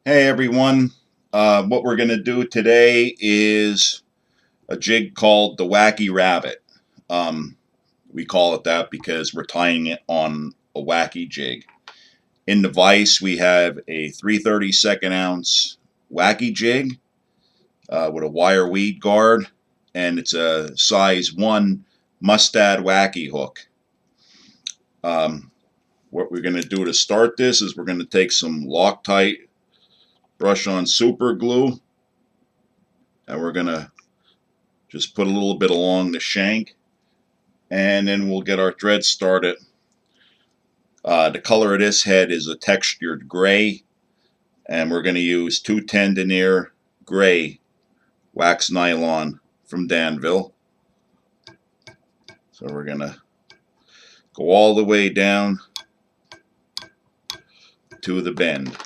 Hey everyone, what we're going to do today is a jig called the Wacky Rabbit. Um, we call it that because we're tying it on a wacky jig. In the vise we have a 3/32 ounce wacky jig with a wire weed guard, and it's a size 1 mustad wacky hook. What we're going to do to start this is we're going to take some Loctite brush on super glue, and we're going to just put a little bit along the shank, and then we'll get our thread started. The color of this head is a textured gray, and we're going to use 2 tendoneer gray wax nylon from Danville. So we're going to go all the way down to the bend.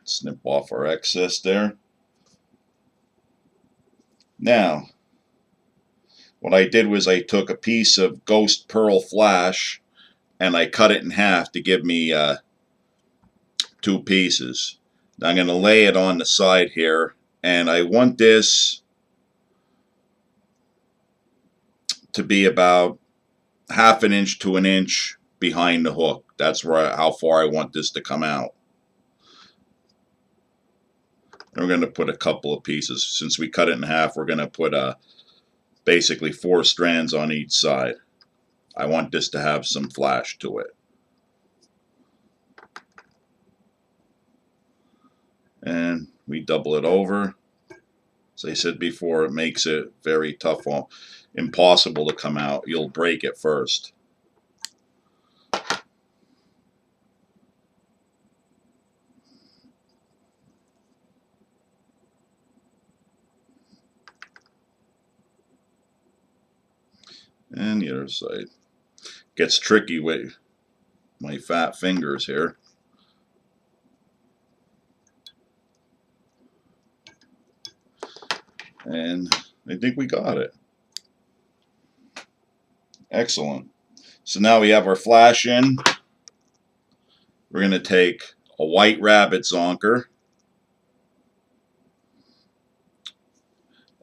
Snip off our excess there. Now, what I did was I took a piece of Ghost Pearl Flash and I cut it in half to give me 2 pieces. Now I'm going to lay it on the side here, and I want this to be about 1/2 inch to 1 inch behind the hook. That's how far I want this to come out. And we're going to put a couple of pieces. Since we cut it in half, we're going to put basically 4 strands on each side. I want this to have some flash to it. And we double it over. As I said before, it makes it very tough, impossible to come out. You'll break it first. And the other side. Gets tricky with my fat fingers here. And I think we got it. Excellent. So now we have our flash in. We're going to take a White Rabbit zonker,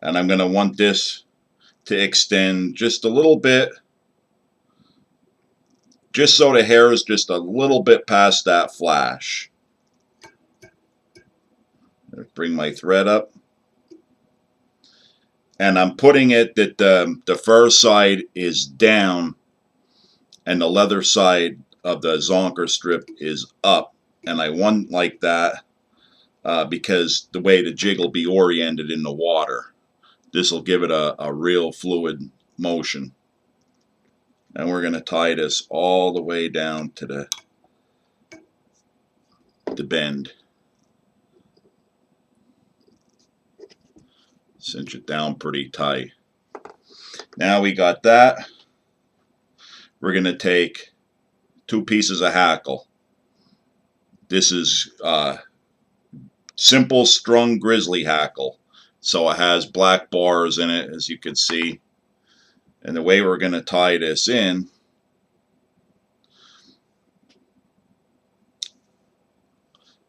and I'm going to want this to extend just a little bit, just so the hair is just a little bit past that flash. Bring my thread up, and I'm putting it that the fur side is down and the leather side of the zonker strip is up, and I want like that because the way the jig will be oriented in the water. This will give it a real fluid motion. And we're going to tie this all the way down to the bend. Cinch it down pretty tight. Now we got that. We're going to take 2 pieces of hackle. This is simple strung grizzly hackle. So it has black bars in it, as you can see. And the way we're going to tie this in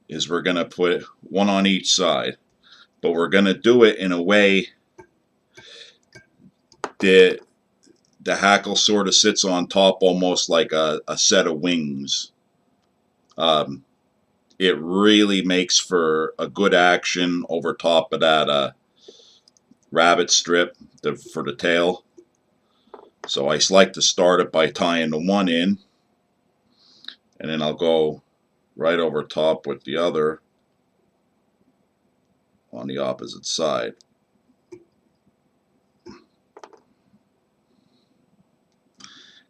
is we're going to put one on each side. But we're going to do it in a way that the hackle sort of sits on top almost like a set of wings. It really makes for a good action over top of that rabbit strip for the tail. So I like to start it by tying the one in, and then I'll go right over top with the other on the opposite side.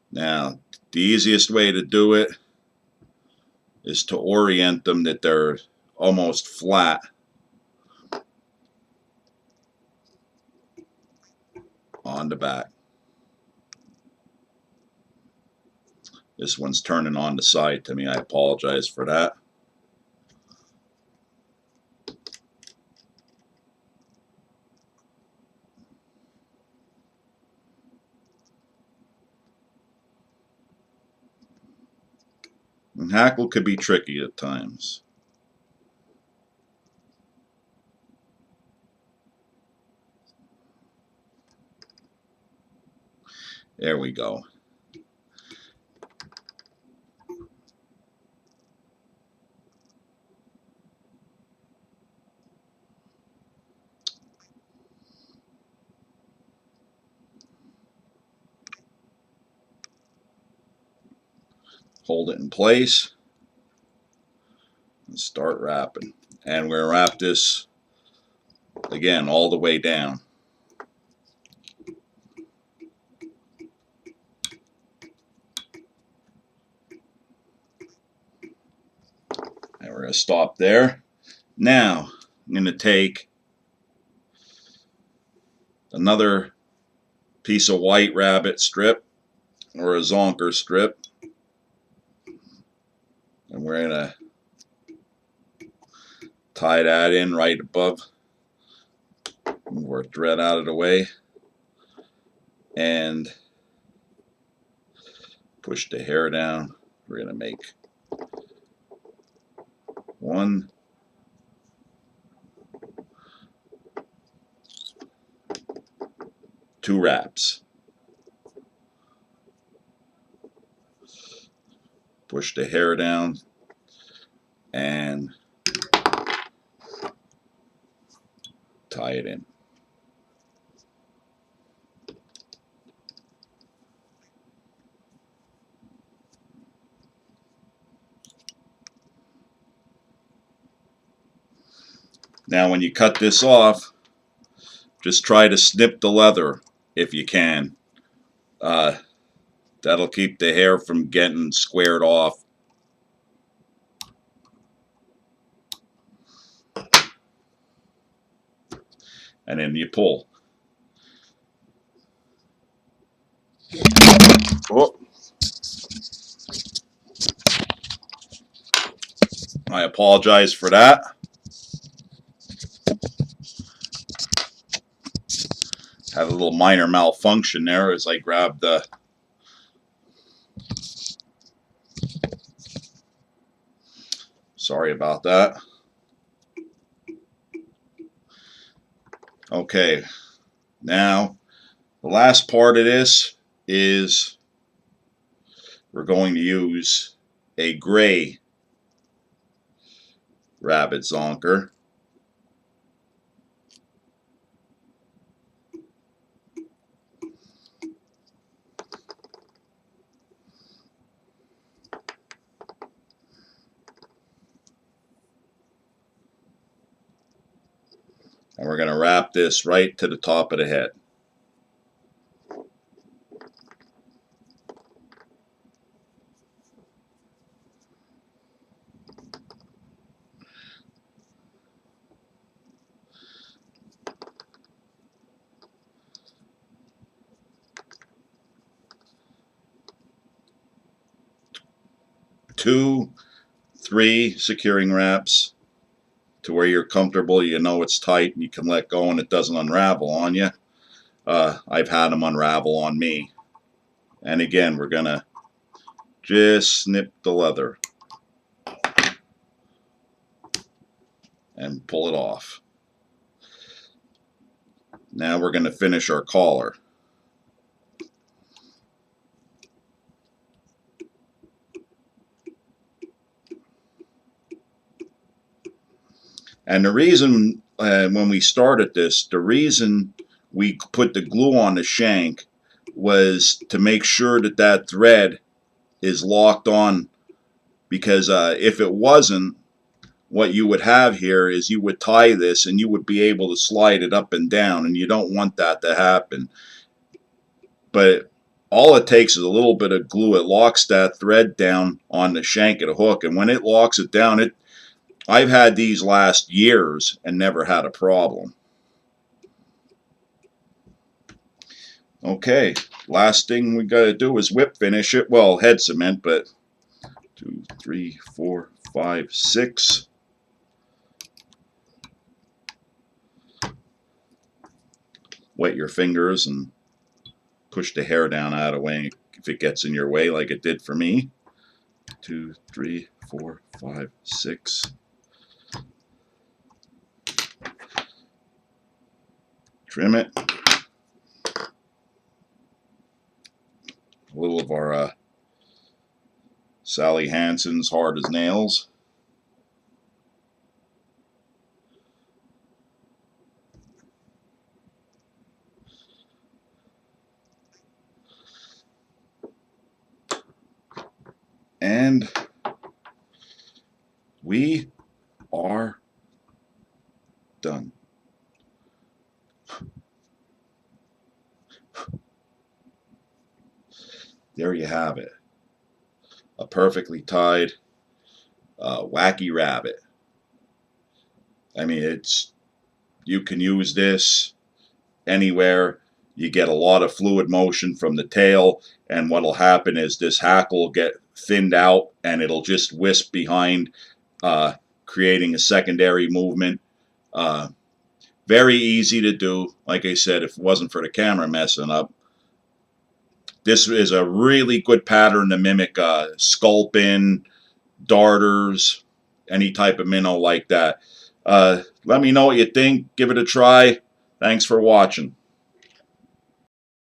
Now, the easiest way to do it is to orient them that they're almost flat on the back. This one's turning on the side to me. I apologize for that. And hackle could be tricky at times. There we go. Hold it in place and start wrapping. And we're going to wrap this again all the way down. And we're going to stop there. Now I'm going to take another piece of white rabbit strip or a zonker strip, and we're going to tie that in right above. Move our thread out of the way and push the hair down. We're going to make 1, 2 wraps. Push the hair down and tie it in. Now when you cut this off, just try to snip the leather if you can. That'll keep the hair from getting squared off. And then you pull. Oh. I apologize for that. Had a little minor malfunction there as I grabbed the sorry about that. Okay, now the last part of this is we're going to use a gray rabbit zonker. And we're going to wrap this right to the top of the head. Two, 3 securing wraps to where you're comfortable, you know it's tight, and you can let go and it doesn't unravel on you. I've had them unravel on me. And again, we're going to just snip the leather and pull it off. Now we're going to finish our collar. And the reason, when we started this, the reason we put the glue on the shank was to make sure that that thread is locked on, because if it wasn't, what you would have here is you would tie this and you would be able to slide it up and down, and you don't want that to happen. But all it takes is a little bit of glue. It locks that thread down on the shank of the hook, and when it locks it down, I've had these last years and never had a problem. Okay, last thing we got to do is whip finish it. Well, head cement, but 2, 3, 4, 5, 6. Wet your fingers and push the hair down out of the way if it gets in your way like it did for me. 2, 3, 4, 5, 6. Trim it. A little of our Sally Hansen's hard as nails. And we are done. There you have it. A perfectly tied Wacky Rabbit. I mean, you can use this anywhere. You get a lot of fluid motion from the tail, and what'll happen is this hackle will get thinned out and it'll just wisp behind, creating a secondary movement. Very easy to do. Like I said, if it wasn't for the camera messing up, this is a really good pattern to mimic sculpin, darters, any type of minnow like that. Let me know what you think. Give it a try. Thanks for watching.